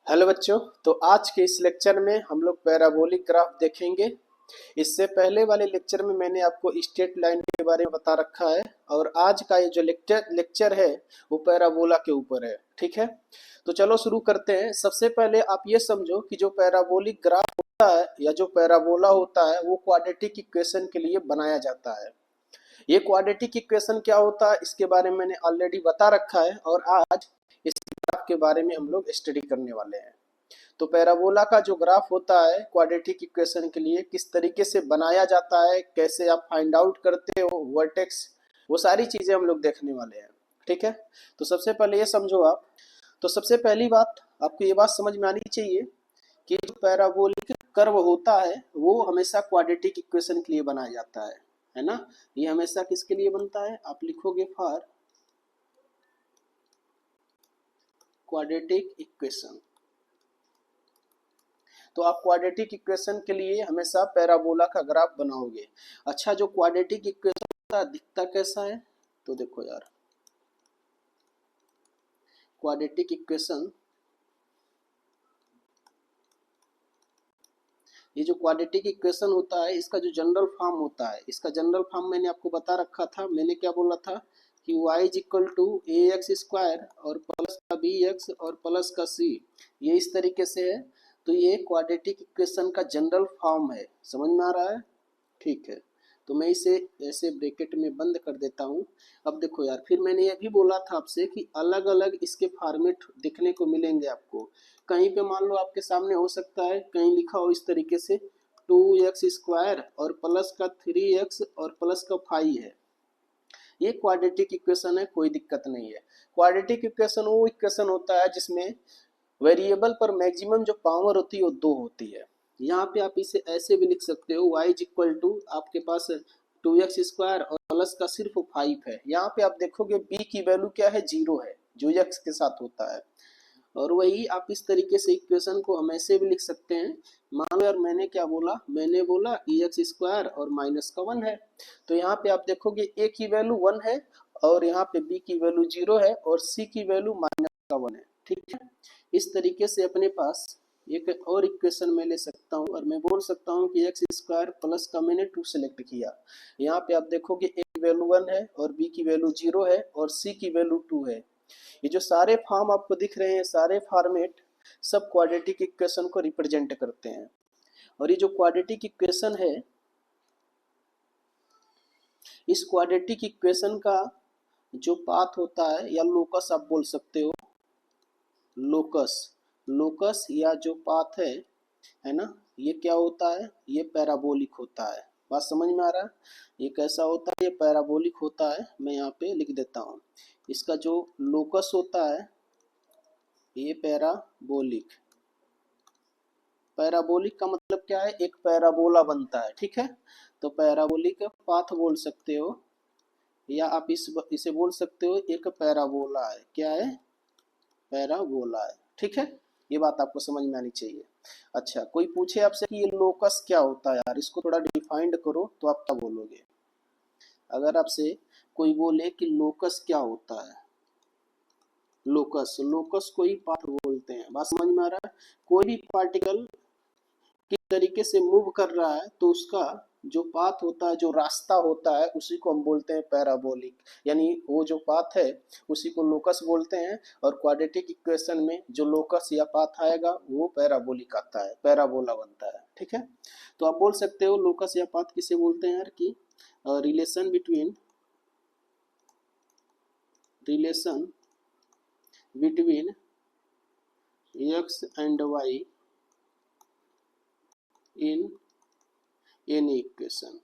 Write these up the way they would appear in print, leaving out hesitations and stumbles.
Hello बच्चों। तो आज के इस लेक्चर में हम लोग पैराबोलिक ग्राफ देखेंगे। इससे पहले वाले लेक्चर में मैंने आपको स्ट्रेट लाइन के बारे में बता रखा है और आज का ये जो लेक्चर है वो पैराबोला के ऊपर है। ठीक है, तो चलो शुरू करते हैं। सबसे पहले आप ये समझो कि जो पैराबोलिक ग्राफ होता है या जो पैराबोला होता है वो क्वाड्रेटिक इक्वेशन के लिए बनाया जाता है। ये क्वाड्रेटिक इक्वेशन क्या होता है इसके बारे में मैंने ऑलरेडी बता रखा है और आज इस ग्राफ के बारे में हम लोग स्टडी करने वाले हैं। तो पैराबोला का जो ग्राफ होता है क्वाड्रेटिक इक्वेशन के लिए किस तरीके से बनाया जाता है, कैसे आप फाइंड आउट करते हो वर्टेक्स, वो सारी चीजें हम लोग देखने वाले हैं। ठीक है, तो सबसे पहले ये समझो आप। तो सबसे पहली बात आपको ये बात समझ में आनी चाहिए कि जो पैराबोलिक कर्व होता है वो हमेशा क्वाड्रेटिक इक्वेशन के लिए बनाया जाता है ना। ये हमेशा किसके लिए बनता है, आप लिखोगे फॉर क्वाड्रेटिक इक्वेशन। तो आप क्वाड्रेटिक इक्वेशन के लिए हमेशा पैराबोला का ग्राफ बनाओगे। अच्छा, जो क्वाड्रेटिक इक्वेशन होता है दिखता कैसा है, तो देखो यार, क्वाड्रेटिक इक्वेशन, ये जो क्वाड्रेटिक इक्वेशन होता है इसका जो जनरल फॉर्म होता है, इसका जनरल फॉर्म मैंने आपको बता रखा था। मैंने क्या बोला था कि y is equal to A x square और प्लस का बी एक्स और प्लस का सी, ये इस तरीके से है। तो ये क्वाड्रेटिक इक्वेशन का जनरल फॉर्म है, समझ में आ रहा है? ठीक है, तो मैं इसे ऐसे ब्रैकेट में बंद कर देता हूँ। अब देखो यार, फिर मैंने ये भी बोला था आपसे कि अलग अलग इसके फॉर्मेट दिखने को मिलेंगे आपको। कहीं पे मान लो आपके सामने हो सकता है कहीं लिखा हो इस तरीके से 2x स्क्वायर और प्लस का 3x और प्लस का 5 है। ये क्वाड्रेटिक इक्वेशन है, कोई दिक्कत नहीं है। क्वाड्रेटिक इक्वेशन वो इक्वेशन होता है जिसमें वेरिएबल पर मैक्सिमम जो पावर होती है वो 2 होती है। यहाँ पे आप इसे ऐसे भी लिख सकते हो, y इज इक्वल टू आपके पास 2x स्क्वायर और प्लस का सिर्फ 5 है। यहाँ पे आप देखोगे b की वैल्यू क्या है, 0 है, जो x के साथ होता है। और वही आप इस तरीके से इक्वेशन को हम ऐसे भी लिख सकते हैं। मान लो यार, मैंने क्या बोला, मैंने बोला एक्स स्क्वायर और माइनस का 1 है। तो यहाँ पे आप देखोगे a की वैल्यू 1 है और यहाँ पे b की वैल्यू 0 है और c की वैल्यू माइनस का 1 है। ठीक है, इस तरीके से अपने पास एक और इक्वेशन में ले सकता हूँ और मैं बोल सकता हूँ कि एक्स स्क्वायर प्लस का मैंने 2 सेलेक्ट किया। यहाँ पे आप देखोगे a की वैल्यू 1 है और b की वैल्यू 0 है और c की वैल्यू 2 है। ये जो सारे फॉर्म आपको दिख रहे हैं, सारे फॉर्मेट सब क्वाड्रेटिक इक्वेशन को रिप्रेजेंट करते हैं। और ये जो क्वाड्रेटिक इक्वेशन है, इस क्वाड्रेटिक इक्वेशन का जो पाथ होता है या लोकस आप बोल सकते हो, लोकस या जो पाथ है ना, ये क्या होता है, ये पैराबोलिक होता है। बात समझ में आ रहा है? ये कैसा होता है, ये पैराबोलिक होता है। मैं यहाँ पे लिख देता हूँ, इसका जो लोकस होता है ये पैराबोलिक। पैराबोलिक का मतलब क्या है, एक पैराबोला बनता है। ठीक है, तो पैराबोलिक पाथ बोल सकते हो या आप इसे बोल सकते हो एक पैराबोला है। क्या है, पैराबोला है। ठीक है, ये बात आपको समझ में आनी चाहिए। अच्छा, कोई पूछे आपसे कि ये लोकस क्या होता है यार, इसको थोड़ा डिफाइंड करो, तो आप क्या बोलोगे? अगर आपसे कोई बोले कि लोकस क्या होता है, लोकस को ही पाथ बोलते हैं। बात समझ में आ रहा है? कोई भी पार्टिकल किस तरीके से मूव कर रहा है तो उसका जो पाथ होता है, जो रास्ता होता है, उसी को हम बोलते हैं पैराबोलिक। यानी वो जो पाथ है उसी को लोकस बोलते हैं और क्वाड्रेटिक इक्वेशन में जो लोकस या पाथ आएगा वो पैराबोलिक आता है, पैराबोला बनता है। ठीक है, तो आप बोल सकते हो लोकस या पाथ किसे बोलते हैं यार, कि relation between x and y in any equation,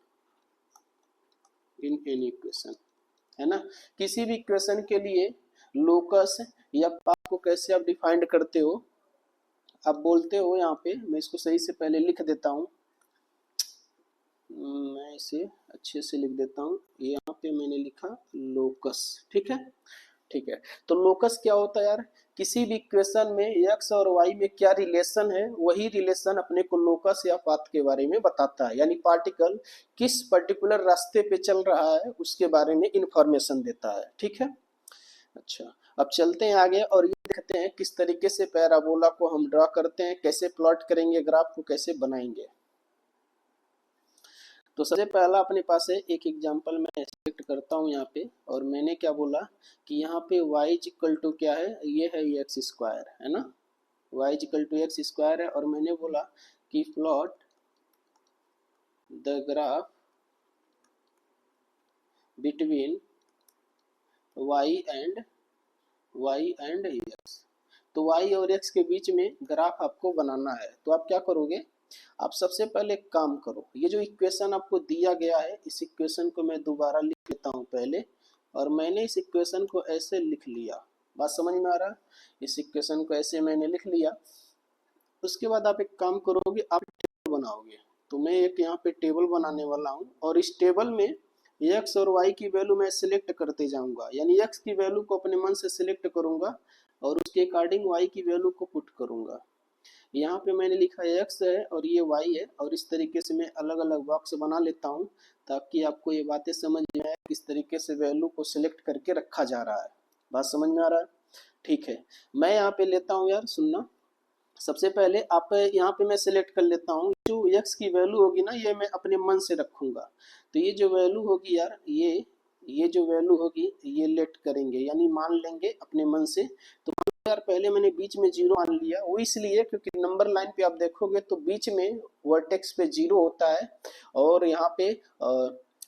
है ना। किसी भी इक्वेशन के लिए लोकस या पाथ को कैसे आप डिफाइंड करते हो, आप बोलते हो, यहाँ पे मैं इसको सही से पहले लिख देता हूँ, मैं इसे अच्छे से लिख देता हूँ। यहाँ पे मैंने लिखा लोकस। ठीक है, ठीक है, तो लोकस क्या होता है यार, किसी भी इक्वेशन में x और y में क्या रिलेशन है, वही रिलेशन अपने को लोकस या पाथ के बारे में बताता है। यानी पार्टिकल किस पर्टिकुलर रास्ते पे चल रहा है उसके बारे में इंफॉर्मेशन देता है। ठीक है, अच्छा, अब चलते हैं आगे और ये देखते हैं किस तरीके से पैराबोला को हम ड्रा करते हैं, कैसे प्लॉट करेंगे, ग्राफ को कैसे बनाएंगे। तो सबसे पहला अपने पास है एक एग्जांपल मैं सेलेक्ट करता हूँ यहाँ पे, और मैंने क्या बोला कि यहाँ पे y इक्वल टू क्या है, ये है एक्स स्क्वायर, है ना, y equal to x square है। और मैंने बोला कि plot the graph between y and x। तो y और x के बीच में ग्राफ आपको बनाना है। तो आप क्या करोगे, आप सबसे पहले एक काम करो, ये जो इक्वेशन आपको दिया गया है इस इक्वेशन को मैं दोबारा लिख लेता हूँ पहले, और मैंने इस इक्वेशन को ऐसे लिख लिया, बात समझ में आ रहा है, इस इक्वेशन को ऐसे मैंने लिख लिया। उसके बाद आप एक काम करोगे, आप टेबल बनाओगे। तो मैं एक यहाँ पे टेबल बनाने वाला हूँ, और इस टेबल में x और y की वैल्यू मैं सिलेक्ट करते जाऊंगा, यानी x की वैल्यू को अपने मन से सिलेक्ट करूंगा और उसके अकॉर्डिंग y की वैल्यू को पुट करूंगा। यहाँ पे मैंने लिखा है x है और ये y है, और इस तरीके से मैं अलग अलग बॉक्स बना लेता हूँ ताकि आपको ये बातें समझ में आए किस तरीके से वैल्यू को सिलेक्ट करके रखा जा रहा है। बात समझ में आ रहा है, ठीक है। मैं यहाँ पे लेता हूँ यार, सुनना, सबसे पहले आप यहाँ पे मैं सिलेक्ट कर लेता हूँ, जो x की वैल्यू होगी ना ये मैं अपने मन से रखूंगा। तो ये जो वैल्यू होगी यार, ये जो वैल्यू होगी ये लेट करेंगे, यानी मान लेंगे अपने मन से। तो यार पहले मैंने बीच में जीरो मान लिया, वो इसलिए क्योंकि नंबर लाइन पे आप देखोगे तो बीच में वर्टेक्स पे जीरो होता है, और यहाँ पे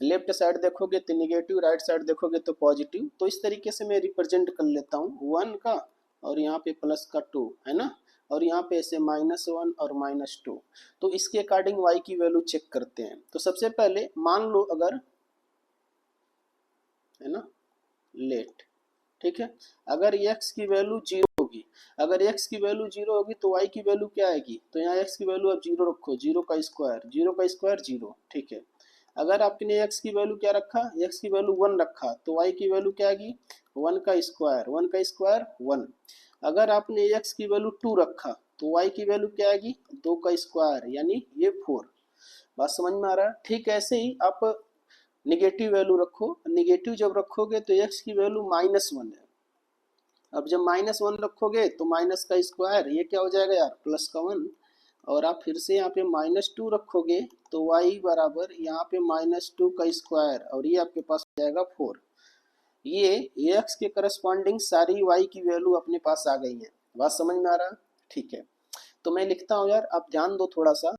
लेफ्ट साइड देखोगे तो निगेटिव, राइट साइड देखोगे तो पॉजिटिव। तो इस तरीके से मैं रिप्रेजेंट कर लेता हूँ 1 का, और यहाँ पे प्लस का 2, है ना, और यहाँ पे ऐसे -1 और -2। तो इसके अकॉर्डिंग y की वैल्यू चेक करते हैं। तो सबसे पहले मान लो अगर, है ना, लेट, ठीक है, अगर x की वैल्यू 0 होगी, अगर x की वैल्यू 0 होगी तो y की वैल्यू क्या आएगी, तो यहाँ x की वैल्यू आप 0 रखो, 0 का स्क्वायर, 0, ठीक है। अगर आपने x की वैल्यू क्या रखा, x की वैल्यू 1 रखा, तो y की वैल्यू क्या आएगी, 1 का स्क्वायर, 1। अगर आपने x की वैल्यू 2 रखा तो y की वैल्यू क्या आएगी, 2 का स्क्वायर, यानी ये 4। बात समझ में आ रहा है, ठीक। ऐसे ही आप निगेटिव वैल्यू रखो, निगेटिव जब रखोगे तो x की वैल्यू -1 है। अब जब -1 रखोगे तो माइनस का स्क्वायर, ये क्या हो जाएगा यार, प्लस का 1। और आप फिर से यहाँ पे -2 रखोगे तो y बराबर यहाँ पे -2 का स्क्वायर, और ये आपके पास हो जाएगा 4। ये x के करस्पॉन्डिंग सारी y की वैल्यू अपने पास आ गई है। बात समझ में आ रहा है, ठीक है। तो मैं लिखता हूँ यार, आप ध्यान दो थोड़ा सा,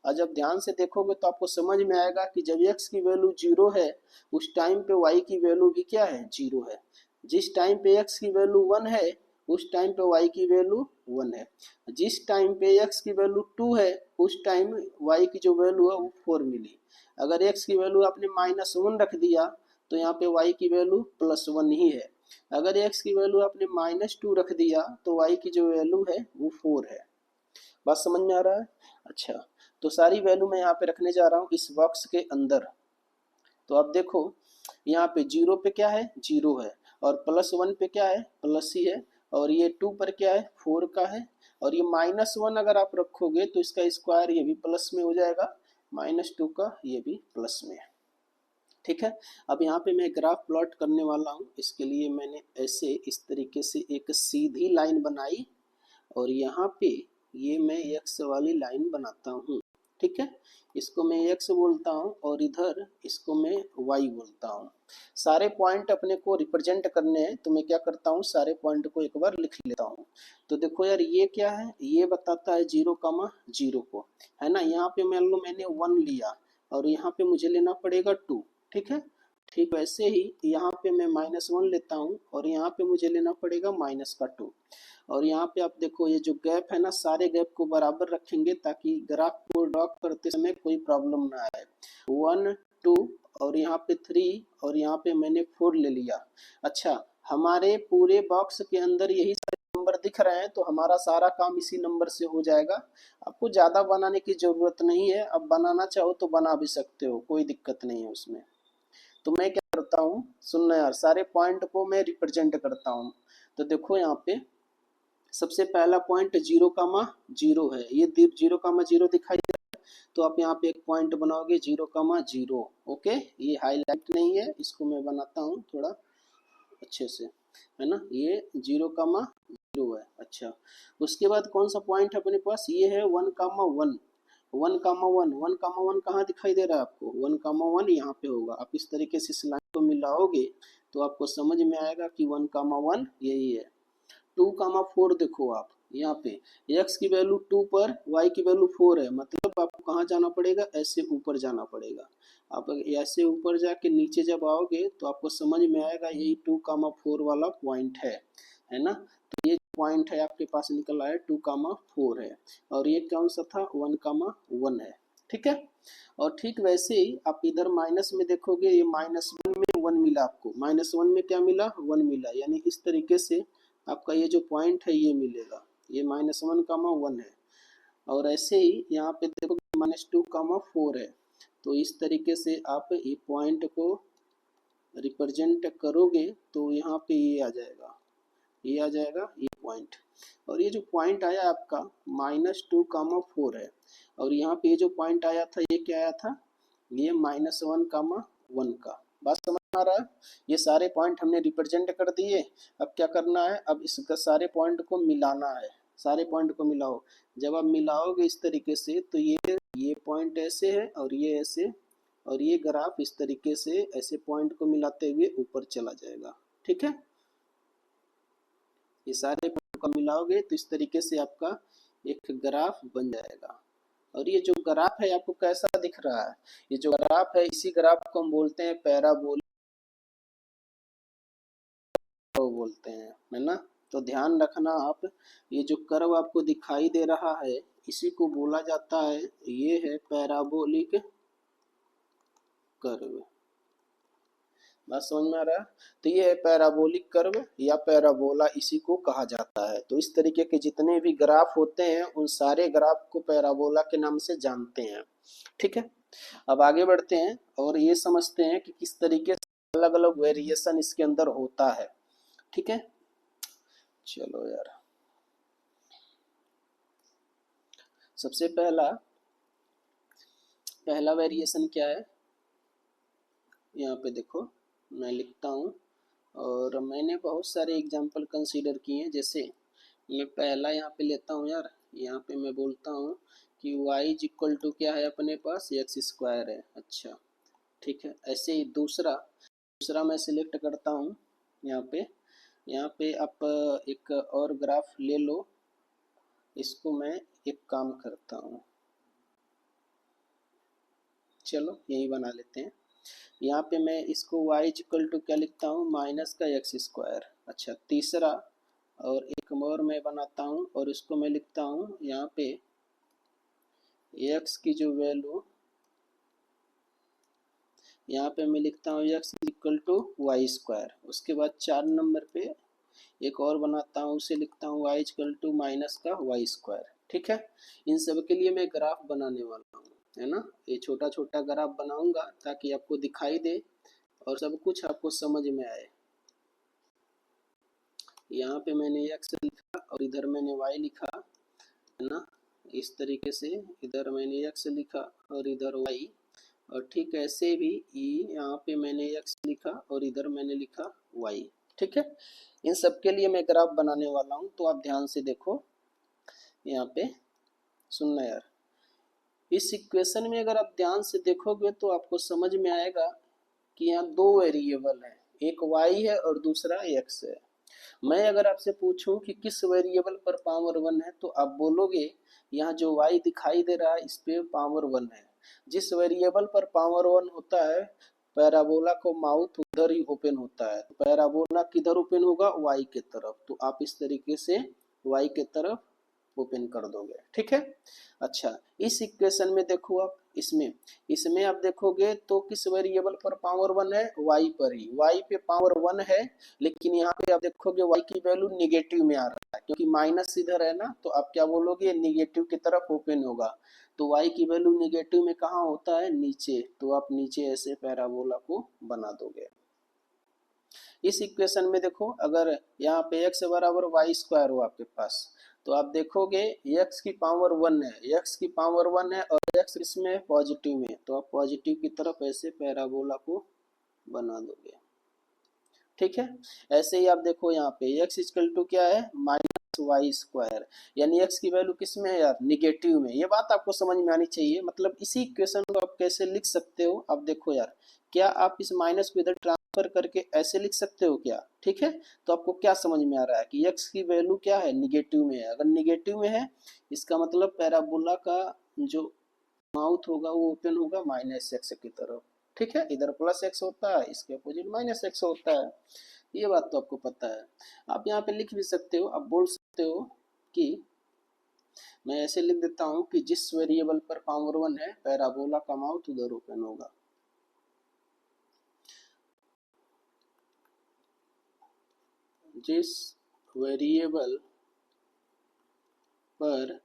और जब ध्यान से देखोगे तो आपको समझ में आएगा कि जब x की वैल्यू 0 है उस टाइम पे y की वैल्यू भी क्या है, 0 है। जिस टाइम पे x की वैल्यू 1 है उस टाइम पे y की वैल्यू 1 है। जिस टाइम पे x की वैल्यू 2 है उस टाइम y की जो वैल्यू है वो 4 मिली। अगर x की वैल्यू आपने -1 रख दिया तो यहाँ पे y की वैल्यू +1 ही है। अगर x की वैल्यू आपने -2 रख दिया तो y की जो वैल्यू है वो 4 है। बात समझ में आ रहा है, अच्छा। तो सारी वैल्यू मैं यहाँ पे रखने जा रहा हूँ इस बॉक्स के अंदर। तो अब देखो यहाँ पे 0 पे क्या है, 0 है, और +1 पे क्या है, प्लस ही है, और ये 2 पर क्या है, 4 का है, और ये -1 अगर आप रखोगे तो इसका स्क्वायर ये भी प्लस में हो जाएगा, -2 का ये भी प्लस में है, ठीक है। अब यहाँ पे मैं ग्राफ प्लॉट करने वाला हूँ। इसके लिए मैंने ऐसे इस तरीके से एक सीधी लाइन बनाई, और यहाँ पे ये मैं x वाली लाइन बनाता हूँ, ठीक है। इसको मैं x बोलता हूँ और इधर इसको मैं y बोलता हूँ। सारे पॉइंट अपने को रिप्रेजेंट करने हैं, तो मैं क्या करता हूँ, सारे पॉइंट को एक बार लिख लेता हूँ। तो देखो यार ये क्या है, ये बताता है 0,0 को, है ना। यहाँ पे मान लो मैंने 1 लिया और यहाँ पे मुझे लेना पड़ेगा 2, ठीक है। ठीक वैसे ही यहाँ पे मैं -1 लेता हूँ और यहाँ पे मुझे लेना पड़ेगा -2। और यहाँ पे आप देखो ये जो गैप है ना, सारे गैप को बराबर रखेंगे ताकि ग्राफ को ड्रॉ करते समय कोई प्रॉब्लम ना आए। 1, 2 और यहाँ पे 3 और यहाँ पे मैंने 4 ले लिया। अच्छा, हमारे पूरे बॉक्स के अंदर यही सारे नंबर दिख रहे हैं, तो हमारा सारा काम इसी नंबर से हो जाएगा। आपको ज़्यादा बनाने की ज़रूरत नहीं है, अब बनाना चाहो तो बना भी सकते हो, कोई दिक्कत नहीं है उसमें। तो मैं क्या करता हूँ, सुनना यार, सारे पॉइंट को मैं रिप्रेजेंट करता हूँ। तो देखो यहाँ पे सबसे पहला पॉइंट 0,0 है, ये 0,0 दिखाई दे रहा है, तो आप यहाँ पे एक पॉइंट बनाओगे 0,0। ओके, ये हाईलाइट नहीं है, इसको मैं बनाता हूँ थोड़ा अच्छे से। है ना, ये 0,0 है। अच्छा, उसके बाद कौन सा पॉइंट है अपने पास, ये है 1,1, 1,1, 1,1 कहाँ दिखाई दे रहा है आपको, 1,1 यहाँ पे होगा। आप इस तरीके से इस लाइन को मिलाओगे तो आपको समझ में आएगा कि 1,1 यही है। 2,4 देखो आप यहाँ पे, x की वैल्यू 2 पर y की वैल्यू 4 है, मतलब आपको कहाँ जाना पड़ेगा, ऐसे ऊपर जाना पड़ेगा। आप ऐसे ऊपर जाके नीचे जब आओगे तो आपको समझ में आएगा यही 2,4 वाला पॉइंट है ना। तो ये पॉइंट है आपके पास निकल आया 2,4 है, और ये कौन सा था, 1,1 है। ठीक है, और ठीक वैसे ही आप इधर माइनस में देखोगे, ये -1 में 1 मिला आपको, -1 में क्या मिला, 1 मिला, यानी इस तरीके से आपका ये जो पॉइंट है ये मिलेगा, ये -1,1 है। और ऐसे ही यहाँ पे देखो -2,4 है। तो इस तरीके से आप ये पॉइंट को रिप्रेजेंट करोगे तो यहाँ पे ये आ जाएगा, ये आ जाएगा ये पॉइंट। और ये जो पॉइंट आया आपका -2,4 है, और यहाँ पे ये जो पॉइंट आया था ये क्या आया था, ये -1,1 का। बात समझ आ रहा है, ये सारे पॉइंट हमने रिप्रेजेंट कर दिए। अब क्या करना है, अब इसका सारे पॉइंट को मिलाना है, सारे पॉइंट को मिलाओ। जब आप मिलाओगे इस तरीके से तो ये पॉइंट ऐसे है और ये ऐसे, और ये ग्राफ इस तरीके से ऐसे पॉइंट को मिलाते हुए ऊपर चला जाएगा। ठीक है, ये सारे पॉइंट को मिलाओगे तो इस तरीके से आपका एक ग्राफ बन जाएगा। और ये जो ग्राफ है आपको कैसा दिख रहा है, ये जो ग्राफ है इसी ग्राफ को हम बोलते हैं पैराबोलिक बोलते हैं, है ना। तो ध्यान रखना आप, ये जो कर्व आपको दिखाई दे रहा है इसी को बोला जाता है, ये है पैराबोलिक कर्व। बात समझ में आ रहा है, तो ये है पैराबोलिक कर्व या पैराबोला, इसी को कहा जाता है। तो इस तरीके के जितने भी ग्राफ होते हैं उन सारे ग्राफ को पैराबोला के नाम से जानते हैं। ठीक है, अब आगे बढ़ते हैं और ये समझते हैं कि किस तरीके से अलग अलग वेरिएशन इसके अंदर होता है। ठीक है, चलो यार, सबसे पहला वेरिएशन क्या है, यहाँ पे देखो मैं लिखता हूँ, और मैंने बहुत सारे एग्जाम्पल कंसीडर किए हैं। जैसे मैं पहला यहाँ पे लेता हूँ यार, यहाँ पे मैं बोलता हूँ कि y क्या है अपने पास, x² है। अच्छा, ठीक है, ऐसे ही दूसरा मैं सिलेक्ट करता हूँ। यहाँ पे आप एक और ग्राफ ले लो, इसको मैं एक काम करता हूँ, चलो यही बना लेते हैं। यहाँ पे मैं इसको y क्या लिखता हूँ, -x²। अच्छा, तीसरा और एक और मैं बनाता हूँ और इसको मैं लिखता हूँ यहाँ पे x की जो वैल्यू, यहाँ पे मैं लिखता हूँ x=y²। उसके बाद 4 नंबर पे एक और बनाता हूँ, उसे लिखता हूँ y=−y²। ठीक है, इन सब के लिए मैं ग्राफ बनाने वाला हूँ, है ना। ये छोटा छोटा ग्राफ बनाऊंगा ताकि आपको दिखाई दे और सब कुछ आपको समझ में आए। यहाँ पे मैंने x लिखा और इधर मैंने y लिखा, है ना। इस तरीके से इधर मैंने x लिखा और इधर y, और ठीक ऐसे भी यहाँ पे मैंने x लिखा और इधर मैंने लिखा y। ठीक है, इन सब के लिए मैं ग्राफ बनाने वाला हूँ, तो आप ध्यान से देखो। यहाँ पे सुनना यार, इस इक्वेशन में अगर आप ध्यान से देखोगे तो आपको समझ में आएगा कि यहाँ दो वेरिएबल है, एक y है और दूसरा x है। मैं अगर आपसे पूछूं कि किस वेरिएबल पर पावर 1 है तो आप बोलोगे यहाँ जो y दिखाई दे रहा है इस पे पावर 1 है। जिस वेरिएबल पर पावर 1 होता है पैराबोला को माउथ उधर ही ओपन होता है, तो पैराबोला किधर ओपन होगा, y के तरफ। तो आप इस तरीके से y के तरफ ओपन कर दोगे। ठीक है, अच्छा, इस इक्वेशन में देखो आप, इसमें आप देखोगे तो किस वेरिएबल पर पावर 1 है, y पर ही, y पे पावर 1 है। लेकिन यहाँ पे आप देखोगे y की वैल्यू निगेटिव में आ रहा है, क्योंकि माइनस इधर है ना, तो आप क्या बोलोगे, निगेटिव की तरफ ओपन होगा। तो y की वैल्यू निगेटिव में कहाँ होता है, नीचे। तो आप नीचे ऐसे पैराबोला को बना दोगे। इस इक्वेशन में देखो, अगर यहाँ पे x बराबर y² हो आपके पास, तो आप देखोगे x की पावर 1 है, x की पावर 1 है और x इसमें पॉजिटिव में, तो आप पॉजिटिव की तरफ ऐसे पैराबोला को बना दोगे। ठीक है। ऐसे ही आप देखो यहाँ पे x इक्वल टू क्या है, -y², यानी x की वैल्यू किस में है यार, निगेटिव में। ये बात आपको समझ में आनी चाहिए। मतलब इसी इक्वेशन को आप कैसे लिख सकते हो, अब देखो यार, क्या आप इस माइनस को इधर ट्रांसफर करके ऐसे लिख सकते हो क्या? ठीक है, तो आपको क्या समझ में आ रहा है कि x की वैल्यू क्या है, निगेटिव में है। अगर निगेटिव में है, इसका मतलब पैराबोला का जो माउथ होगा वो ओपन होगा -x की तरफ। ठीक है, इधर +x होता है, इसके अपोजिट -x होता है। ये बात तो आपको पता है। आप यहाँ पे लिख भी सकते हो, आप बोल सकते हो कि मैं ऐसे लिख देता हूँ कि जिस वेरिएबल पर पावर 1 है, पैराबोला का माउथ उधर ओपन होगा। जिस वेरिएबल पर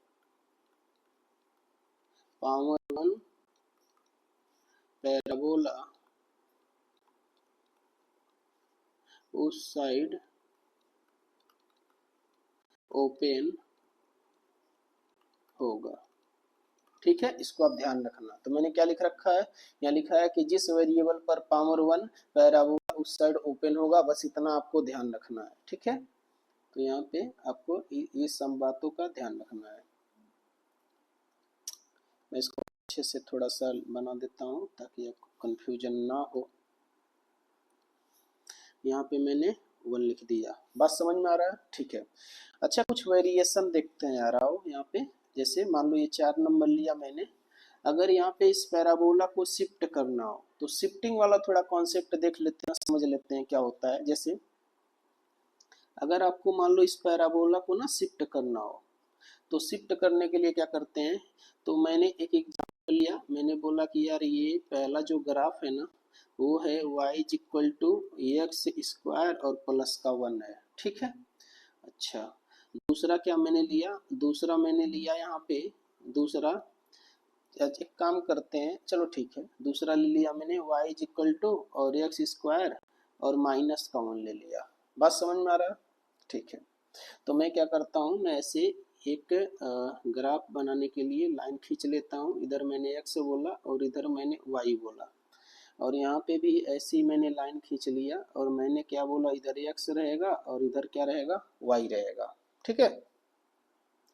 पावर 1 पैराबोला उस साइड ओपन होगा। ठीक है, इसको आप ध्यान रखना। तो मैंने क्या लिख रखा है, यहाँ लिखा है कि जिस वेरिएबल पर पावर 1 पैराबोला उस साइड ओपन होगा, बस इतना आपको ध्यान रखना है। ठीक है, तो यहाँ पे आपको ये सब बातों का ध्यान रखना है। मैं इसको अच्छे से थोड़ा सा बना देता हूँ ताकि आपको कंफ्यूजन ना हो। यहाँ पे मैंने 1 लिख दिया, बात समझ में आ रहा है? ठीक है। अच्छा, कुछ वेरिएशन देखते हैं यार, आओ यहाँ पे। जैसे मान लो ये 4 नंबर लिया मैंने, अगर यहाँ पे इस पैराबोला को शिफ्ट करना हो तो शिफ्टिंग वाला थोड़ा कॉन्सेप्ट देख लेते हैं, समझ लेते हैं क्या होता है। जैसे अगर आपको मान लो इस पैराबोला को ना शिफ्ट करना हो, तो शिफ्ट करने के लिए क्या करते हैं, तो मैंने एक एग्जाम्पल लिया, मैंने बोला कि यार ये पहला जो ग्राफ है ना, वो है y इक्वल टू x² और प्लस का 1 है। ठीक है। अच्छा, दूसरा क्या मैंने लिया, दूसरा मैंने लिया यहाँ पे, दूसरा एक काम करते हैं, चलो ठीक है, दूसरा ले लिया मैंने y इक्वल टू और x² और माइनस का 1 ले लिया। बात समझ में आ रहा है? ठीक है, तो मैं क्या करता हूँ, मैं ऐसे एक ग्राफ बनाने के लिए लाइन खींच लेता हूँ। इधर मैंने x बोला और इधर मैंने y बोला, और यहाँ पे भी ऐसी मैंने लाइन खींच लिया और मैंने क्या बोला, इधर x रहेगा और इधर क्या रहेगा, y रहेगा। ठीक है,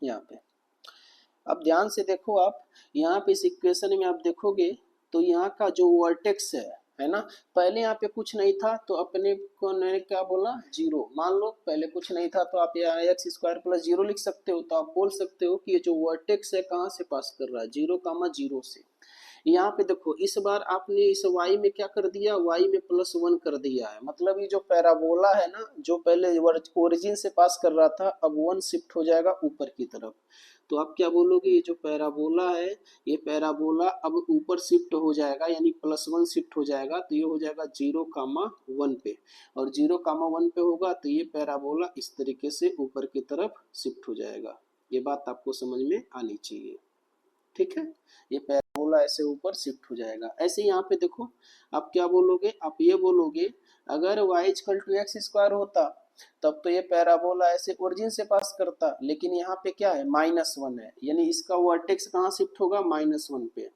यहाँ पे अब ध्यान से देखो आप, यहाँ पे इस इक्वेशन में आप देखोगे तो यहाँ का जो वर्टेक्स है ना, पहले यहाँ पे कुछ नहीं था तो अपने को ने क्या बोला, 0। मान लो पहले कुछ नहीं था तो आप यहाँ x² + 0 लिख सकते हो। तो आप बोल सकते हो कि ये जो वर्टेक्स है कहाँ से पास कर रहा है, 0, 0 से। यहाँ पे देखो, इस बार आपने इस y में क्या कर दिया, y में +1 कर दिया है। मतलब ये जो पैराबोला है ना, जो पहले ओरिजिन से पास कर रहा था, अब 1 शिफ्ट हो जाएगा ऊपर की तरफ। तो आप क्या बोलोगे, ये जो पैराबोला है, ये पैराबोला अब ऊपर शिफ्ट हो जाएगा, यानी +1 शिफ्ट हो जाएगा। तो ये हो जाएगा 0, 1 पे, और 0, 1 पे होगा तो ये पैराबोला इस तरीके से ऊपर की तरफ शिफ्ट हो जाएगा। ये बात आपको समझ में आनी चाहिए। ठीक है, ये पैराबोला ऐसे ऊपर शिफ्ट हो जाएगा। ऐसे यहाँ पे देखो, आप क्या बोलोगे, आप ये बोलोगे अगर y = x² होता तब तो ये पैराबोला ऐसे ओरिजिन से पास करता, लेकिन यहाँ पे क्या है, -1 है, यानी इसका वर्टेक्स कहाँ शिफ्ट होगा, -1 पे।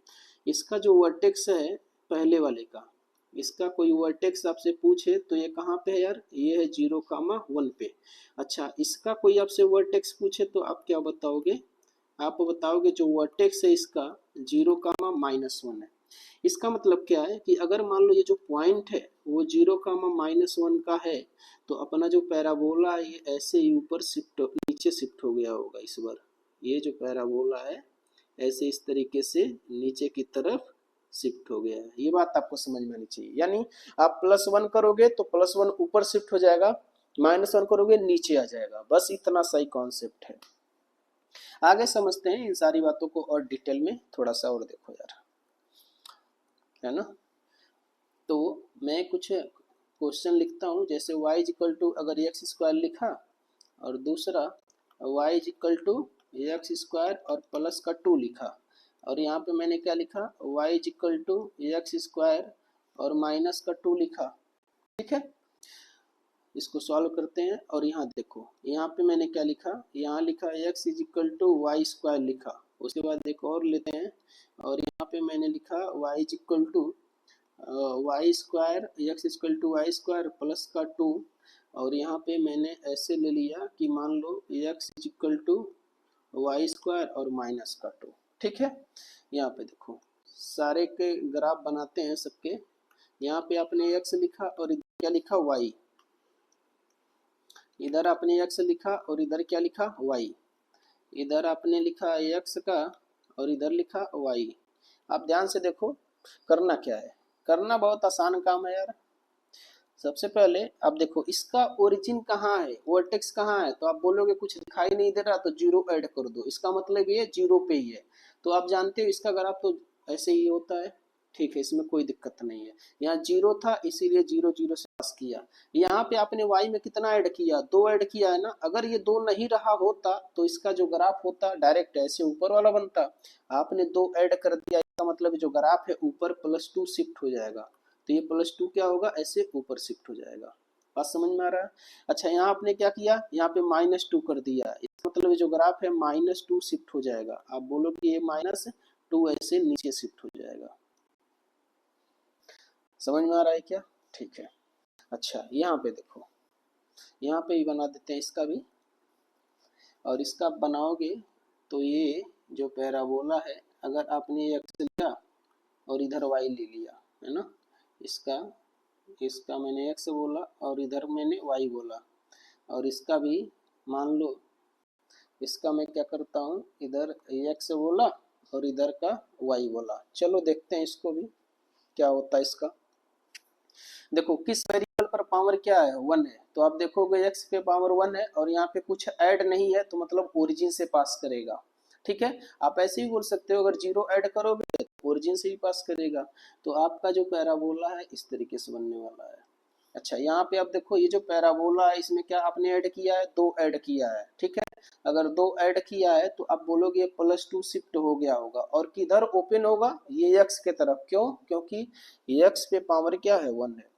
इसका जो वर्टेक्स है पहले वाले का, इसका कोई वर्टेक्स आपसे पूछे तो ये कहाँ पे है यार, ये है 0, 1 पे। अच्छा, इसका कोई आपसे वर्टेक्स पूछे तो आप क्या बताओगे, आप बताओगे जो वर्टेक्स है इसका 0, -1 है। इसका मतलब क्या है कि अगर मान लो ये जो पॉइंट है वो 0, -1 का है, तो अपना जो पैराबोला है ये ऐसे ही ऊपर शिफ्ट, नीचे शिफ्ट हो गया होगा इस बार। ये जो पैराबोला है ऐसे इस तरीके से नीचे की तरफ शिफ्ट हो गया है। ये बात आपको समझ में आनी चाहिए। यानी आप +1 करोगे तो +1 ऊपर शिफ्ट हो जाएगा, -1 करोगे नीचे आ जाएगा। बस इतना सही कॉन्सेप्ट है। आगे समझते हैं इन सारी बातों को और डिटेल में, थोड़ा सा और देखो यार, है ना। तो मैं कुछ क्वेश्चन लिखता हूँ, जैसे y इक्वल टू अगर x² लिखा और दूसरा y इक्वल टू x² और प्लस का 2 लिखा, और यहाँ पे मैंने क्या लिखा, y इक्वल टू x² और माइनस का 2 लिखा। ठीक है, इसको सॉल्व करते हैं। और यहाँ देखो, यहाँ पे मैंने क्या लिखा, यहाँ लिखा x = y² लिखा। उसके बाद एक और लेते हैं, और यहाँ पे मैंने लिखा y = y square x equal to y square plus का 2, और यहाँ पे मैंने ऐसे ले लिया कि मान लो x equal to y square और माइनस का 2। ठीक है, यहाँ पे देखो सारे के ग्राफ बनाते हैं सबके। यहाँ पे आपने एक्स लिखा और इधर क्या लिखा वाई, इधर आपने एक्स लिखा और इधर क्या लिखा वाई, इधर आपने लिखा एक्स का और इधर लिखा वाई। आप ध्यान से देखो करना क्या है, करना बहुत आसान काम है यार। सबसे पहले आप देखो इसका ओरिजिन कहाँ है, वर्टेक्स कहाँ है, तो आप बोलोगे कुछ दिखाई नहीं दे रहा तो जीरो ऐड कर दो, इसका मतलब ये जीरो पे ही है। तो आप जानते हो इसका ग्राफ तो ऐसे ही होता है। ठीक है, इसमें कोई दिक्कत नहीं है। यहाँ जीरो था इसीलिए जीरो जीरो से पास किया। यहाँ पे आपने वाई में कितना ऐड किया, दो ऐड किया है ना। अगर ये दो नहीं रहा होता तो इसका जो ग्राफ होता डायरेक्ट ऐसे ऊपर वाला बनता। आपने दो ऐड कर दिया, इसका मतलब जो ग्राफ है ऊपर +2 शिफ्ट हो जाएगा। तो ये +2 क्या होगा, ऐसे ऊपर शिफ्ट हो जाएगा। बात समझ में आ रहा है। अच्छा, यहाँ आपने क्या किया, यहाँ पे -2 कर दिया, इसका मतलब जो ग्राफ है -2 शिफ्ट हो जाएगा। आप बोलो कि ये -2 ऐसे नीचे शिफ्ट हो जाएगा। समझ में आ रहा है क्या? ठीक है। अच्छा, यहाँ पे देखो, यहाँ पे भी बना देते हैं इसका भी, और इसका बनाओगे तो ये जो पैराबोला है, अगर आपने एक्स लिया और इधर वाई ले लिया है ना, इसका मैंने एक्स बोला और इधर मैंने वाई बोला, और इसका भी मान लो, इसका मैं क्या करता हूँ, इधर एक्स बोला और इधर का वाई बोला। चलो देखते हैं इसको भी क्या होता है इसका। देखो किस वेरिएबल पर पावर क्या है, 1 है, तो आप देखोगे एक्स पे पावर 1 है और यहाँ पे कुछ ऐड नहीं है, तो मतलब ओरिजिन से पास करेगा। ठीक है, आप ऐसे ही बोल सकते हो, अगर जीरो ऐड करोगे तो ओरिजिन से ही पास करेगा। तो आपका जो पैराबोला है इस तरीके से बनने वाला है। अच्छा, यहाँ पे आप देखो ये जो पैराबोला है इसमें क्या आपने ऐड किया है, दो ऐड किया है। ठीक है, अगर दो ऐड किया है तो आप बोलोगे +2 शिफ्ट हो गया होगा, और किधर ओपन होगा, ये एक्स के तरफ। क्यों? क्योंकि एक्स पे पावर क्या है, 1 है।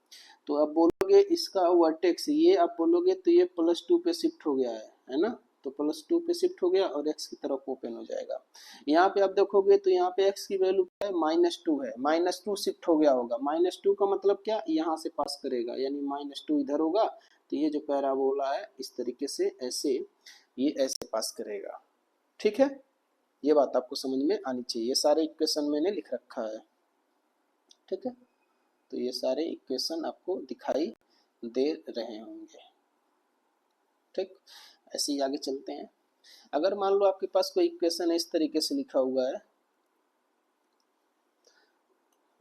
तो अब बोलोगे इसका वर्टेक्स, ये आप बोलोगे तो ये +2 पे शिफ्ट हो गया है ना, तो +2 पे शिफ्ट हो गया और x की तरफ ओपन हो जाएगा। यहाँ पे आप देखोगे तो यहाँ पे x की वैल्यू क्या है, -2 है, -2 शिफ्ट हो गया होगा। -2 का मतलब क्या, यहाँ से पास करेगा, यानी -2 इधर होगा, तो ये जो पैराबोला है इस तरीके से ऐसे, ये ऐसे पास करेगा। ठीक है, ये बात आपको समझ में आनी चाहिए। ये सारे इक्वेशन मैंने लिख रखा है। ठीक है, तो ये सारे इक्वेशन आपको दिखाई दे रहे होंगे। ठीक, ऐसे ही आगे चलते हैं। अगर मान लो आपके पास कोई इक्वेशन इस तरीके से लिखा हुआ है,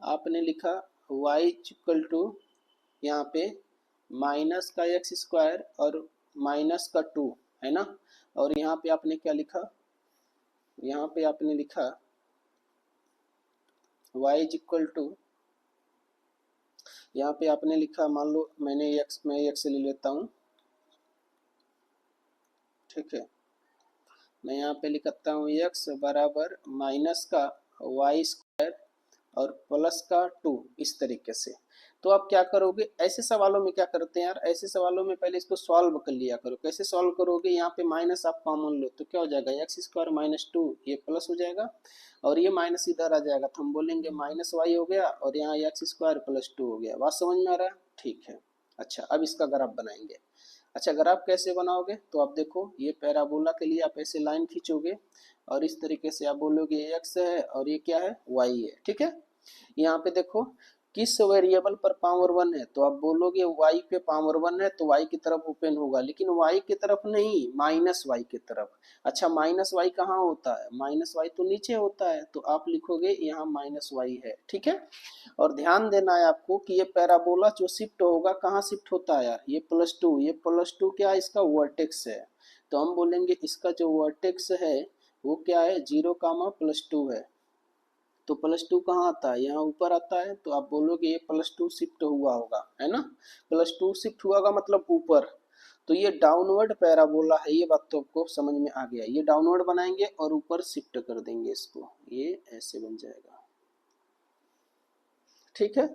आपने लिखा y इक्वल टू यहाँ पे माइनस का एक्स स्क्वायर और माइनस का 2 है ना, और यहाँ पे आपने क्या लिखा, यहाँ पे आपने लिखा y इक्वल टू, यहाँ पे आपने लिखा, मान लो मैं x ले लेता हूँ। ठीक है, मैं यहाँ पे लिखता हूँ x बराबर माइनस का वाई स्क्वायर और प्लस का 2, इस तरीके से। तो आप क्या करोगे, ऐसे सवालों में क्या करते हैं यार, ऐसे सवालों में पहले इसको सॉल्व कर लिया करो। कैसे सॉल्व करोगे, यहाँ पे माइनस आप कॉमन लो तो क्या हो जाएगा, एक्स स्क्वायर -2, ये प्लस हो जाएगा और ये माइनस इधर आ जाएगा, तो हम बोलेंगे -y हो गया और यहाँ एक्स स्क्वायर +2 हो गया। बात समझ में आ रहा है? ठीक है। अच्छा, अब इसका ग्राफ बनाएंगे। अच्छा, ग्राफ कैसे बनाओगे, तो आप देखो ये पैराबोला के लिए आप ऐसे लाइन खींचोगे और इस तरीके से आप बोलोगे ये x है और ये क्या है, y है। ठीक है, यहाँ पे देखो किस वेरिएबल पर पावर 1 है, तो आप बोलोगे y पे पावर 1 है तो y की तरफ ओपन होगा, लेकिन y की तरफ नहीं, -y की तरफ। अच्छा, -y कहाँ होता है, -y तो नीचे होता है, तो आप लिखोगे यहाँ -y है। ठीक है, और ध्यान देना है आपको कि ये पैराबोला जो शिफ्ट होगा कहाँ शिफ्ट होता है यार, ये +2, ये +2 क्या है, इसका वर्टेक्स है। तो हम बोलेंगे इसका जो वर्टेक्स है वो क्या है, 0, +2 है। तो +2 कहाँ आता है, यहाँ ऊपर आता है, तो आप बोलोगे ये +2 शिफ्ट हुआ होगा, है ना। +2 शिफ्ट हुआ का मतलब ऊपर, तो ये डाउनवर्ड पैराबोला है। ये बात तो आपको समझ में आ गया। ये डाउनवर्ड बनाएंगे और ऊपर शिफ्ट कर देंगे इसको, ये ऐसे बन जाएगा। ठीक है,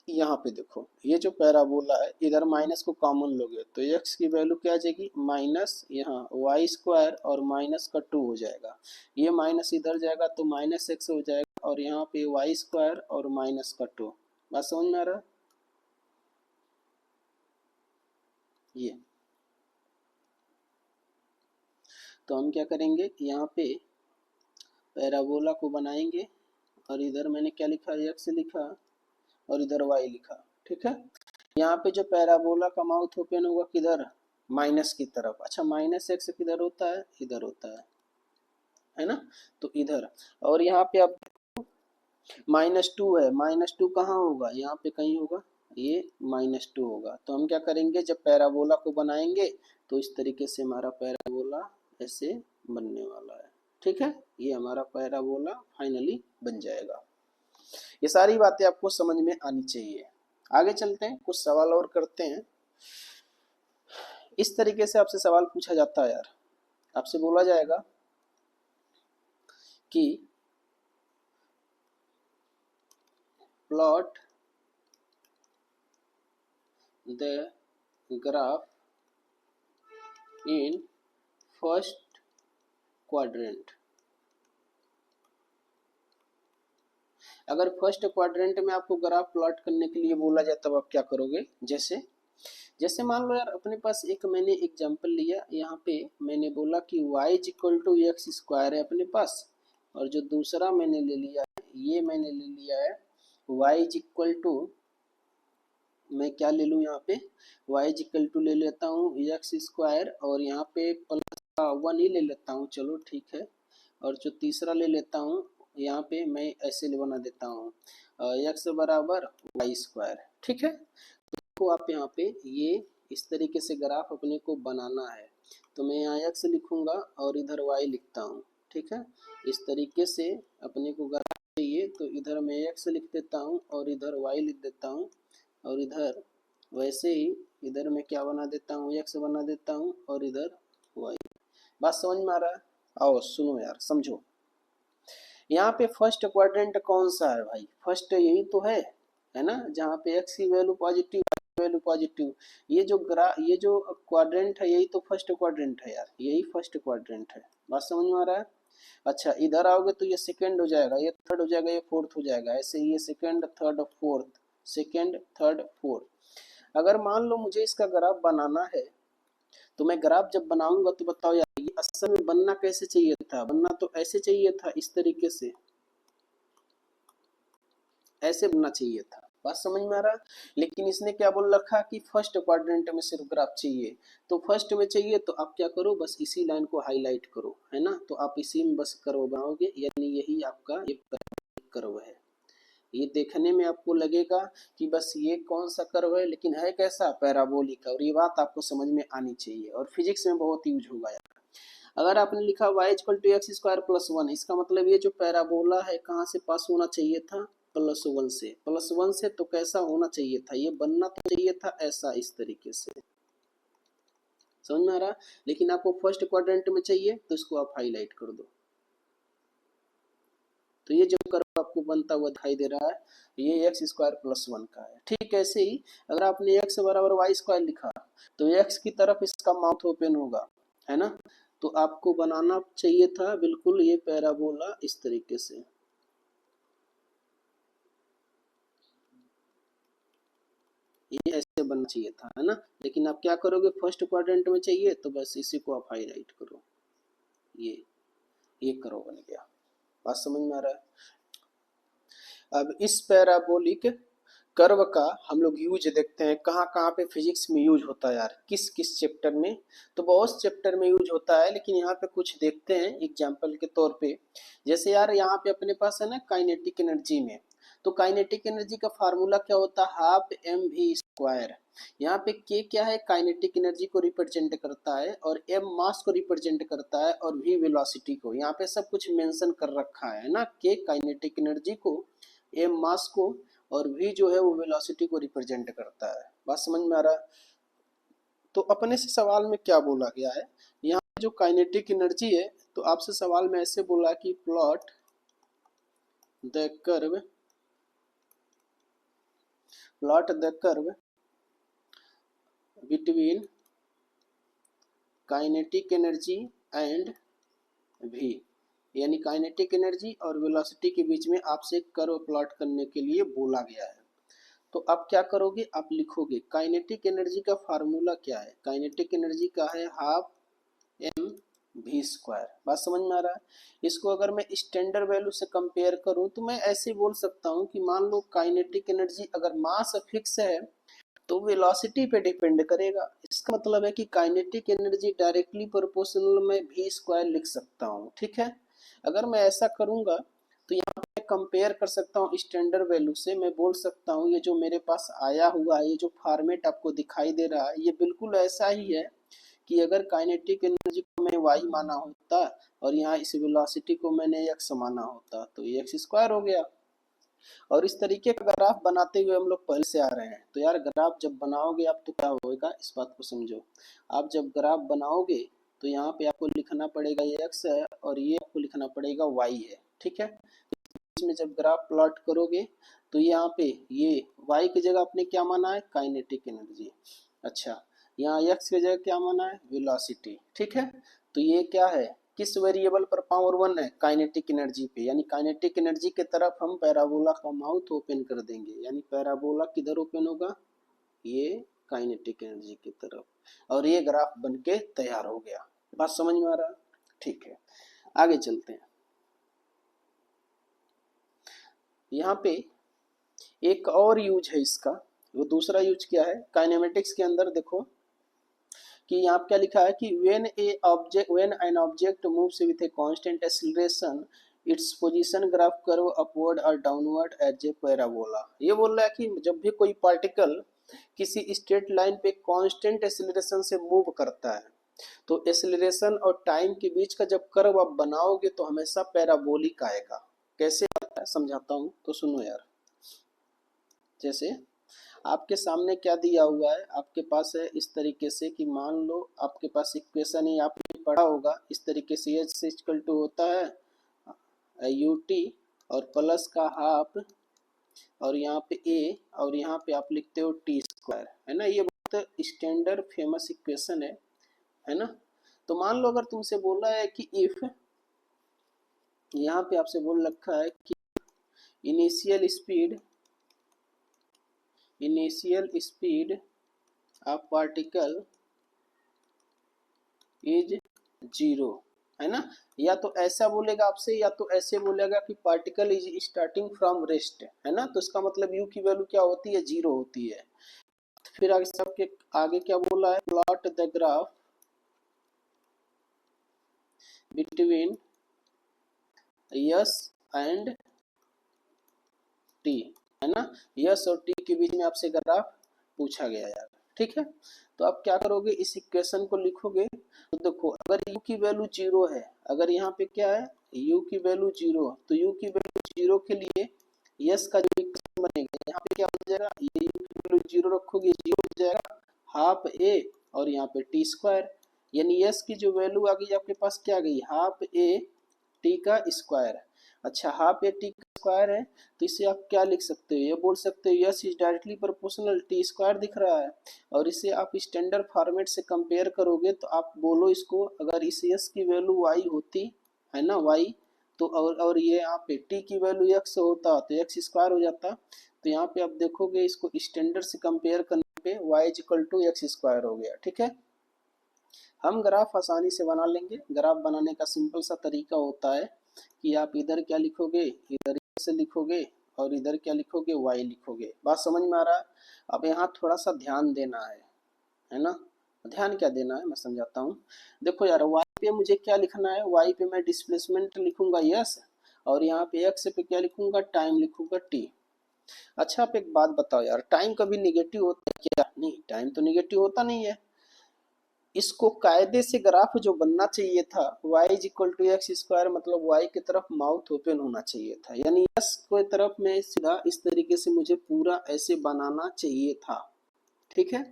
यहाँ पे देखो ये जो पैराबोला है, इधर माइनस को कॉमन लोगे तो x की वैल्यू क्या आ जाएगी, माइनस यहाँ वाई स्क्वायर और -2 हो जाएगा। ये माइनस इधर जाएगा तो -x हो जाएगा और यहाँ पे वाई स्क्वायर और माइनस का 2। बात समझ में आ रहा है? ये तो हम क्या करेंगे, यहाँ पे पैराबोला को बनाएंगे और इधर मैंने क्या लिखा, एक्स लिखा और इधर वाई लिखा। ठीक है, यहाँ पे जो पैराबोला का माउथ ओपन होगा किधर, माइनस की तरफ। अच्छा, माइनस एक्स किधर होता है, इधर होता है ना, तो इधर। और यहाँ पे आप -2 है, -2 कहाँ होगा, यहाँ पे कहीं होगा, ये -2 होगा। तो हम क्या करेंगे, जब पैराबोला को बनाएंगे तो इस तरीके से हमारा पैराबोला ऐसे बनने वाला है। ठीक है, ये हमारा पैराबोला फाइनली बन जाएगा। ये सारी बातें आपको समझ में आनी चाहिए। आगे चलते हैं, कुछ सवाल और करते हैं। इस तरीके से आपसे सवाल पूछा जाता है यार, आपसे बोला जाएगा कि plot the graph in first quadrant. अगर फर्स्ट क्वाड्रेंट में आपको ग्राफ प्लॉट करने के लिए बोला जाए तब आप क्या करोगे, जैसे जैसे मान लो यार अपने पास एक मैंने एग्जांपल लिया, यहाँ पे मैंने बोला कि y is equal to x square है अपने पास, और जो दूसरा मैंने ले लिया है, ये मैंने ले लिया है y इज इक्वल टू, मैं क्या ले लूँ यहाँ पे, y इज इक्वल टू ले लेता हूँ एक्स स्क्वायर और यहाँ पे प्लस का 1 ही ले लेता हूँ, चलो ठीक है। और जो तीसरा ले लेता हूँ यहाँ पे मैं ऐसे बना देता हूँ एक्स बराबर वाई स्क्वायर। ठीक है, तो आप यहाँ पे ये इस तरीके से ग्राफ अपने को बनाना है, तो मैं यहाँ एक्स लिखूंगा और इधर वाई लिखता हूँ। ठीक है, इस तरीके से अपने को ग्राफ चाहिए, तो इधर मैं एक्स लिख देता हूँ और इधर वाई लिख देता हूँ, और इधर वैसे ही इधर मैं क्या बना देता हूँ, एक्स बना देता हूँ और इधर वाई। बात समझ में आ रहा है? आओ सुनो यार, समझो। यहाँ पे फर्स्ट क्वाड्रेंट कौन सा है भाई, फर्स्ट यही तो है ना, जहाँ पे एक्स की वैल्यू पॉजिटिव, वैल्यू पॉजिटिव। ये जो क्वाड्रेंट है यही तो फर्स्ट क्वाड्रेंट है यार, यही फर्स्ट क्वाड्रेंट है। बात समझ में आ रहा है? अच्छा, इधर आओगे तो ये सेकंड हो जाएगा, ये थर्ड हो जाएगा, ये फोर्थ हो जाएगा, ऐसे ये second third fourth, second third fourth. अगर मान लो मुझे इसका ग्राफ बनाना है, तो मैं ग्राफ जब बनाऊंगा तो बताओ यार ये असल में बनना कैसे चाहिए था, बनना तो ऐसे चाहिए था, इस तरीके से ऐसे बनना चाहिए था। बात समझ में आ रहा है? लेकिन इसने क्या बोल रखा कि फर्स्ट क्वाड्रेंट में सिर्फ ग्राफ चाहिए, तो फर्स्ट में चाहिए तो आप क्या करो, बस इसी लाइन को हाईलाइट करो, है ना, तो आप इसी में बस कर्व बनाओगे, यानी यही आपका ये कर्व है। ये देखने में आपको लगेगा कि बस ये कौन सा कर्व है, लेकिन है कैसा, पैराबोलिक। और ये बात आपको समझ में आनी चाहिए और फिजिक्स में बहुत यूज होगा यार। अगर आपने लिखा y equal to x square plus 1, इसका मतलब ये जो पैराबोला है कहाँ से पास होना चाहिए था, +1 से। +1 से तो कैसा होना चाहिए था, ये बनना तो चाहिए था ऐसा, इस तरीके से। समझ में आ रहा? लेकिन आपको फर्स्ट क्वाड्रेंट में चाहिए तो इसको आप हाईलाइट कर दो, तो ये जो कर्व आपको बनता हुआ दिखाई दे रहा है ये एक्स स्क्वायर प्लस 1 का है। ठीक ऐसे ही अगर आपने एक्स बराबर वाई स्क्वायर लिखा तो एक्स की तरफ इसका माउथ ओपन होगा, है ना, तो आपको बनाना चाहिए था बिल्कुल ये पैराबोला इस तरीके से। ये ऐसे बनना चाहिए था, है ना, लेकिन आप क्या करोगे, फर्स्ट क्वाड्रेंट में चाहिए तो बस इसी को आप हाईलाइट करो, ये करो, बन गया। बात समझ में आ रहा है? अब इस पैराबोलिक कर्व का हम लोग यूज देखते हैं कहाँ कहाँ पे फिजिक्स में यूज होता है यार, किस किस चैप्टर में, तो बहुत चैप्टर में यूज होता है, लेकिन यहाँ पे कुछ देखते हैं एग्जाम्पल के तौर पे। जैसे यार यहाँ पे अपने पास है ना काइनेटिक एनर्जी में, तो काइनेटिक एनर्जी का फार्मूला क्या होता है, हाफ एम वी स्क्वायर। यहाँ पे के क्या है, काइनेटिक एनर्जी को रिप्रेजेंट करता है, और एम मास को रिप्रेजेंट करता है, और वी वेलोसिटी को। यहाँ पे सब कुछ मेंशन कर रखा है ना, के काइनेटिक एनर्जी को, एम मास को, और v जो है वो वेलोसिटी को रिप्रेजेंट करता है। बात समझ में आ रहा है? तो अपने से सवाल में क्या बोला गया है, यहाँ जो काइनेटिक एनर्जी है, तो आपसे सवाल में ऐसे बोला कि plot the curve between kinetic energy and v। यानी काइनेटिक एनर्जी और वेलोसिटी के बीच में आपसे कर्व प्लॉट करने के लिए बोला गया है। तो आप क्या करोगे, आप लिखोगे काइनेटिक एनर्जी का फार्मूला क्या है, काइनेटिक एनर्जी का है हाफ एम वी स्क्वायर। बात समझ में आ रहा है। इसको अगर मैं स्टैंडर्ड वैल्यू से कंपेयर करूं तो मैं ऐसे बोल सकता हूं कि मान लो काइनेटिक एनर्जी अगर मास फिक्स है तो वेलोसिटी पे डिपेंड करेगा। इसका मतलब है कि काइनेटिक एनर्जी डायरेक्टली प्रोपोर्शनल में वी स्क्वायर लिख सकता हूँ। ठीक है, अगर मैं ऐसा करूँगा तो यहाँ पे कंपेयर कर सकता हूँ स्टैंडर्ड वैल्यू से। मैं बोल सकता हूँ ये जो मेरे पास आया हुआ है, ये जो फॉर्मेट आपको दिखाई दे रहा है, ये बिल्कुल ऐसा ही है कि अगर काइनेटिक एनर्जी को मैं वाई माना होता और यहाँ इस वेलोसिटी को मैंने एक्स माना होता तो ये एक्स स्क्वायर हो गया। और इस तरीके का ग्राफ बनाते हुए हम लोग पहले से आ रहे हैं। तो यार ग्राफ जब बनाओगे आप तो क्या होगा इस बात को समझो। आप जब ग्राफ बनाओगे तो यहाँ पे आपको लिखना पड़ेगा ये एक्स है और ये आपको लिखना पड़ेगा वाई है। ठीक है, इसमें जब ग्राफ प्लॉट करोगे तो यहाँ पे ये वाई की जगह आपने क्या माना है, काइनेटिक एनर्जी। अच्छा, यहाँ एक्स की जगह क्या माना है, वेलोसिटी। ठीक है, तो ये क्या है, किस वेरिएबल पर पावर 1 है, काइनेटिक एनर्जी पे। यानी काइनेटिक एनर्जी के तरफ हम पैराबोला का माउथ ओपन कर देंगे। यानी पैराबोला किधर ओपन होगा, ये काइनेटिक एनर्जी की तरफ। और ये ग्राफ बनके तैयार हो गया। बात समझ में आ रहा है। ठीक है, आगे चलते हैं। यहाँ पे एक और यूज है इसका। वो दूसरा यूज क्या है, काइनेमेटिक्स के अंदर देखो कि यहाँ क्या लिखा है कि when an object moves with a constant acceleration its position graph curve upward or downward as a parabola। ये बोल रहा है कि जब भी कोई पार्टिकल किसी स्ट्रेट लाइन पे कांस्टेंट एक्सीलरेशन से मूव करता है तो एक्सीलरेशन और टाइम के बीच का जब कर्व आप बनाओगे तो हमेशा पैराबोलिक आएगा। कैसे आता है समझाता हूँ, तो सुनो यार। जैसे आपके सामने क्या दिया हुआ है, आपके पास है इस तरीके से कि मान लो आपके पास इक्वेशन ही आपने पढ़ा होगा इस तरीके से, एच इक्वल टू होता है यू टी और प्लस का हाफ और यहाँ पे ए और यहाँ पे आप लिखते हो टी स्क्वायर, है ना। ये बहुत स्टैंडर्ड फेमस इक्वेशन है ना। तो मान लो अगर तुमसे बोला है कि इफ, यहाँ पे आपसे बोल रखा है कि initial speed of particle is 0, है ना। या तो ऐसा बोलेगा आपसे या तो ऐसे बोलेगा कि particle is starting from rest, है ना। तो इसका मतलब यू की वैल्यू क्या होती है, 0 होती है। फिर आगे सबके आगे क्या बोला है, plot the graph between yes and T, है ना। यस और टी के बीच में आपसे ग्राफ पूछा गया यार। ठीक है, तो आप क्या करोगे, इस इक्वेशन को लिखोगे। तो देखो अगर u की वैल्यू 0 है, अगर यहाँ पे क्या है u की वैल्यू 0, तो u की वैल्यू 0 के लिए यस का जो इक्वेशन बनेगा यहाँ पे क्या हो जाएगा, ये u की वैल्यू 0 रखोगे 0 हो जाएगा हाफ a और यहाँ पे टी स्क्वायर। यानी यस की जो वैल्यू आ गई आपके पास क्या आ गई, हाफ a टी का स्क्वायर। अच्छा, हाफ ए टी का स्क्वायर है तो इसे आप क्या लिख सकते हो, ये बोल सकते हो yes is directly proportional T square दिख रहा है। और इसे आप स्टैंडर्ड फॉर्मेट से कंपेयर करोगे तो आप बोलो इसको, अगर इस यस की वैल्यू वाई होती है ना, वाई, तो और ये यहाँ पे टी की वैल्यू एक्स होता तो एक्स स्क्वायर हो जाता। तो यहाँ पे आप देखोगे इसको स्टैंडर्ड से कंपेयर करने पे y is equal to x square हो गया। ठीक है, हम ग्राफ आसानी से बना लेंगे। ग्राफ बनाने का सिंपल सा तरीका होता है कि आप इधर क्या लिखोगे, इधर से लिखोगे और इधर क्या लिखोगे, y लिखोगे। बात समझ में आ रहा है। अब यहाँ थोड़ा सा ध्यान देना है ना। ध्यान क्या देना है मैं समझाता हूँ। देखो यार y पे मुझे क्या लिखना है, y पे मैं डिस्प्लेसमेंट लिखूंगा यस और यहाँ पे x पे क्या लिखूंगा, टाइम लिखूंगा t। अच्छा आप एक बात बताओ यार, टाइम कभी निगेटिव होता है क्या, नहीं, टाइम तो निगेटिव होता नहीं है। इसको कायदे से ग्राफ जो बनना चाहिए था y is equal to x square, मतलब y की तरफ माउथ ओपन होना चाहिए था। यानी यस की तरफ में सीधा इस तरीके से मुझे पूरा ऐसे बनाना चाहिए था। ठीक है,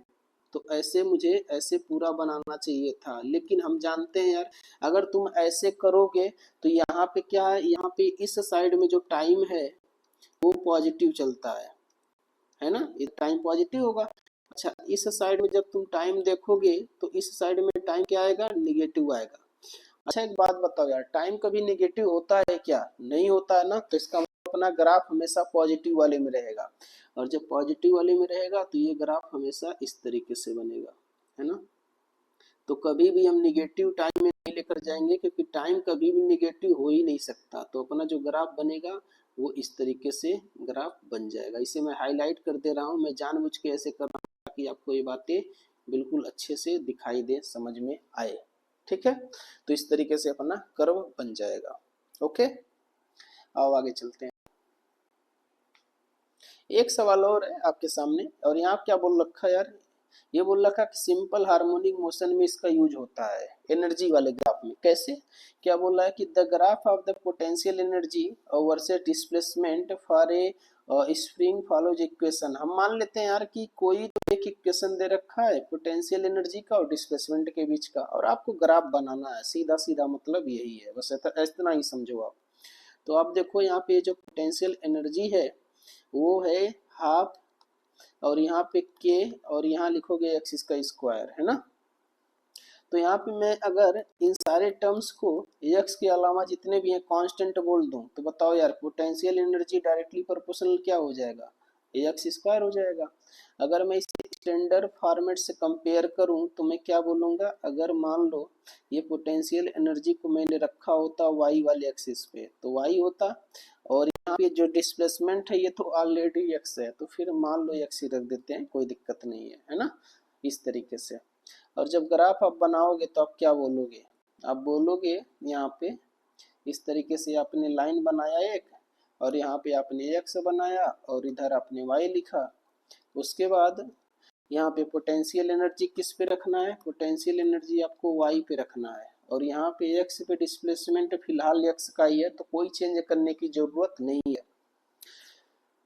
तो ऐसे मुझे ऐसे पूरा बनाना चाहिए था। लेकिन हम जानते हैं यार अगर तुम ऐसे करोगे तो यहाँ पे क्या है, यहाँ पे इस साइड में जो टाइम है वो पॉजिटिव चलता है ना, ये टाइम पॉजिटिव होगा। अच्छा, इस साइड में जब तुम टाइम देखोगे तो इस साइड में टाइम क्या आएगा, निगेटिव आएगा। अच्छा एक बात बताओ यार, टाइम कभी नेगेटिव होता है क्या? नहीं होता है ना, तो इसका मतलब अपना ग्राफ हमेशा पॉजिटिव वाले में रहेगा, और जब पॉजिटिव वाले में रहेगा तो ये ग्राफ हमेशा इस तरीके से बनेगा, है ना। तो कभी भी हम निगेटिव टाइम में नहीं लेकर जाएंगे, क्योंकि टाइम कभी भी निगेटिव हो ही नहीं सकता। तो अपना जो ग्राफ बनेगा वो इस तरीके से ग्राफ बन जाएगा। इसे मैं हाईलाइट कर दे रहा हूँ, मैं जानबूझ के ऐसे कर रहा हूँ ताकि आपको ये बातें बिल्कुल अच्छे से दिखाई दे, समझ में आए। ठीक है, तो इस तरीके से अपना कर्व बन जाएगा। ओके, आओ आगे चलते हैं। एक सवाल और है आपके सामने, और यहाँ क्या बोल रखा है यार, ये बोल रखा कि सिंपल हार्मोनिक मोशन में इसका यूज होता है एनर्जी वाले ग्राफ में। कैसे? क्या बोल रहा है कि the graph of the potential energy versus displacement for a spring follows equation. हम मान लेते हैं यार कि कोई तो एक इक्वेशन दे रखा है पोटेंशियल एनर्जी का और डिस्प्लेसमेंट के बीच का, और आपको ग्राफ बनाना है। सीधा सीधा मतलब यही है, बस इतना ही समझो आप। तो आप देखो यहाँ पे जो पोटेंशियल एनर्जी है वो है हाफ, और यहाँ पे के, और यहाँ लिखोगे एक्स इसका स्क्वायर, है ना। तो यहाँ पे मैं अगर इन सारे टर्म्स को एक्स के अलावा जितने भी हैं कांस्टेंट बोल दूं, तो बताओ यार पोटेंशियल एनर्जी डायरेक्टली प्रोपोर्शनल क्या हो जाएगा? एक्स स्क्वायर हो जाएगा। अगर मैं इसे स्टैंडर्ड फॉर्मेट से कंपेयर करूं तो मैं क्या बोलूँगा, अगर मान लो ये पोटेंशियल एनर्जी को मैंने रखा होता वाई वाले एक्सिस पे तो वाई होता, और यहाँ पे जो डिस्प्लेसमेंट है ये तो ऑलरेडी एक्स है, तो फिर मान लो एक्स ही रख देते हैं, कोई दिक्कत नहीं है ना, इस तरीके से। और जब ग्राफ आप बनाओगे तो आप क्या बोलोगे, आप बोलोगे यहाँ पे इस तरीके से आपने लाइन बनाया एक, और यहाँ पे आपने एक्स बनाया और इधर आपने वाई लिखा। उसके बाद यहाँ पे पोटेंशियल एनर्जी किस पे रखना है, पोटेंशियल एनर्जी आपको वाई पे रखना है, और यहाँ पे एक्स पे डिस्प्लेसमेंट फिलहाल एक्स का ही है, तो कोई चेंज करने की जरूरत नहीं है।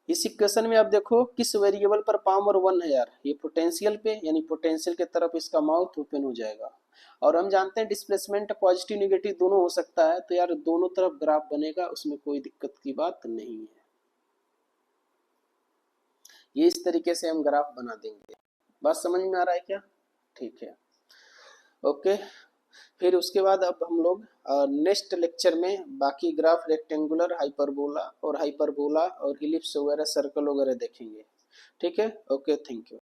इस इक्वेशन में आप देखो किस वेरिएबल पर पावर 1 है यार, ये पोटेंशियल पे, यानी पोटेंशियल के तरफ इसका माउथ ओपन हो जाएगा। और हम जानते हैं डिस्प्लेसमेंट पॉजिटिव निगेटिव दोनों हो सकता है, तो यार दोनों तरफ ग्राफ बनेगा, उसमें कोई दिक्कत की बात नहीं है। ये इस तरीके से हम ग्राफ बना देंगे। बात समझ में आ रहा है क्या? ठीक है, ओके। फिर उसके बाद अब हम लोग नेक्स्ट लेक्चर में बाकी ग्राफ, रेक्टेंगुलर, हाइपरबोला और हाइपरबोला और इलिप्स वगैरह, सर्कल वगैरह देखेंगे। ठीक है, ओके, थैंक यू।